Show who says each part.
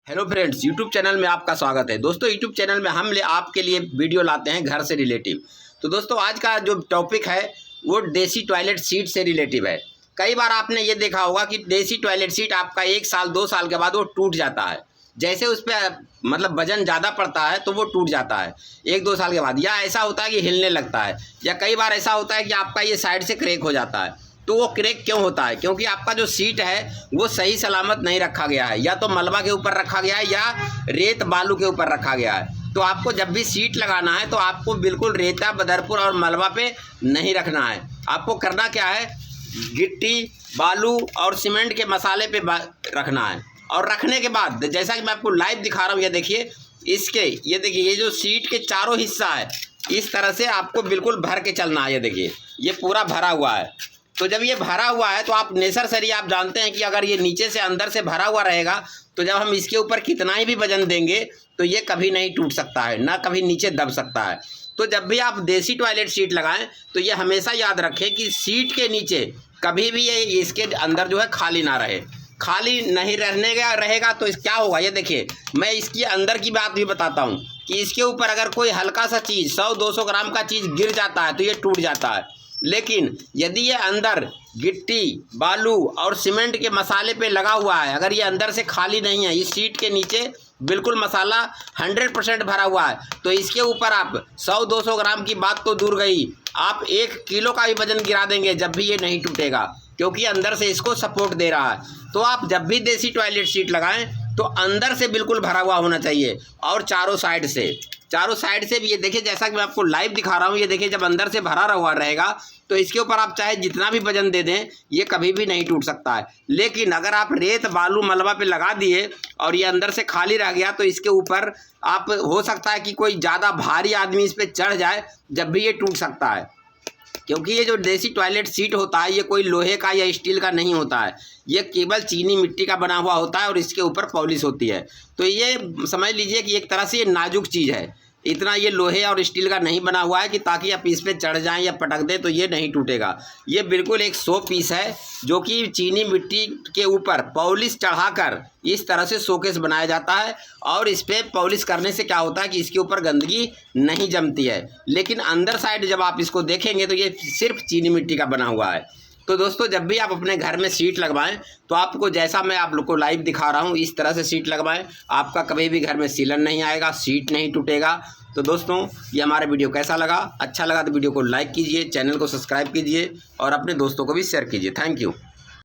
Speaker 1: Hello friends, YouTube channel में आपका स्वागत है। दोस्तों, यूट्यूब चैनल में हम आपके लिए वीडियो लाते हैं घर से रिलेटिव। तो दोस्तों, आज का जो टॉपिक है वो देसी टॉयलेट सीट से रिलेटिव है। कई बार आपने ये देखा होगा कि देसी टॉयलेट सीट आपका 1 साल 2 साल के बाद वो टूट जाता है। जैसे उस पर मतलब वजन ज़्यादा पड़ता है तो वो टूट जाता है 1-2 साल के बाद, या ऐसा होता है कि हिलने लगता है, या कई बार ऐसा होता है कि आपका ये साइड से क्रैक हो जाता है। तो वो क्रैक क्यों होता है? क्योंकि आपका जो सीट है वो सही सलामत नहीं रखा गया है, या तो मलबा के ऊपर रखा गया है या रेत बालू के ऊपर रखा गया है। तो आपको जब भी सीट लगाना है तो आपको बिल्कुल रेता, बदरपुर और मलबा पे नहीं रखना है। आपको करना क्या है, गिट्टी, बालू और सीमेंट के मसाले पे रखना है। और रखने के बाद जैसा कि मैं आपको लाइव दिखा रहा हूँ, ये देखिए, ये देखिए, ये जो सीट के चारों हिस्सा है इस तरह से आपको बिल्कुल भर के चलना है। ये देखिए, ये पूरा भरा हुआ है। तो जब ये भरा हुआ है तो आप नेसेसरी आप जानते हैं कि अगर ये नीचे से अंदर से भरा हुआ रहेगा तो जब हम इसके ऊपर कितना ही भी वजन देंगे तो ये कभी नहीं टूट सकता है, ना कभी नीचे दब सकता है। तो जब भी आप देसी टॉयलेट सीट लगाएं तो ये हमेशा याद रखें कि सीट के नीचे कभी भी ये इसके अंदर जो है खाली ना रहे। खाली नहीं रहने का रहेगा तो क्या होगा, ये देखिए, मैं इसके अंदर की बात भी बताता हूँ कि इसके ऊपर अगर कोई हल्का सा चीज़ 100-200 ग्राम का चीज़ गिर जाता है तो ये टूट जाता है। लेकिन यदि ये अंदर गिट्टी, बालू और सीमेंट के मसाले पे लगा हुआ है, अगर ये अंदर से खाली नहीं है, इस सीट के नीचे बिल्कुल मसाला 100% भरा हुआ है, तो इसके ऊपर आप 100-200 ग्राम की बात तो दूर गई, आप 1 किलो का भी वजन गिरा देंगे जब भी ये नहीं टूटेगा, क्योंकि अंदर से इसको सपोर्ट दे रहा है। तो आप जब भी देसी टॉयलेट सीट लगाएं तो अंदर से बिल्कुल भरा हुआ होना चाहिए और चारों साइड से भी। ये देखिए, जैसा कि मैं आपको लाइव दिखा रहा हूँ, ये देखिए, जब अंदर से भरा हुआ रहेगा तो इसके ऊपर आप चाहे जितना भी वजन दे दें ये कभी भी नहीं टूट सकता है। लेकिन अगर आप रेत, बालू, मलबा पे लगा दिए और ये अंदर से खाली रह गया तो इसके ऊपर आप, हो सकता है कि कोई ज़्यादा भारी आदमी इस पर चढ़ जाए, जब भी ये टूट सकता है। क्योंकि ये जो देसी टॉयलेट सीट होता है ये कोई लोहे का या स्टील का नहीं होता है, ये केवल चीनी मिट्टी का बना हुआ होता है और इसके ऊपर पॉलिश होती है। तो ये समझ लीजिए कि एक तरह से ये नाजुक चीज़ है, इतना ये लोहे और स्टील का नहीं बना हुआ है कि ताकि आप इस पे चढ़ जाएं या पटक दें तो ये नहीं टूटेगा। ये बिल्कुल एक 100 पीस है जो कि चीनी मिट्टी के ऊपर पॉलिश चढ़ाकर इस तरह से शोकेस बनाया जाता है। और इस पर पॉलिश करने से क्या होता है कि इसके ऊपर गंदगी नहीं जमती है। लेकिन अंदर साइड जब आप इसको देखेंगे तो ये सिर्फ चीनी मिट्टी का बना हुआ है। तो दोस्तों, जब भी आप अपने घर में सीट लगवाएं तो आपको, जैसा मैं आप लोग को लाइव दिखा रहा हूं, इस तरह से सीट लगवाएं। आपका कभी भी घर में सीलन नहीं आएगा, सीट नहीं टूटेगा। तो दोस्तों, ये हमारा वीडियो कैसा लगा? अच्छा लगा तो वीडियो को लाइक कीजिए, चैनल को सब्सक्राइब कीजिए और अपने दोस्तों को भी शेयर कीजिए। Thank you.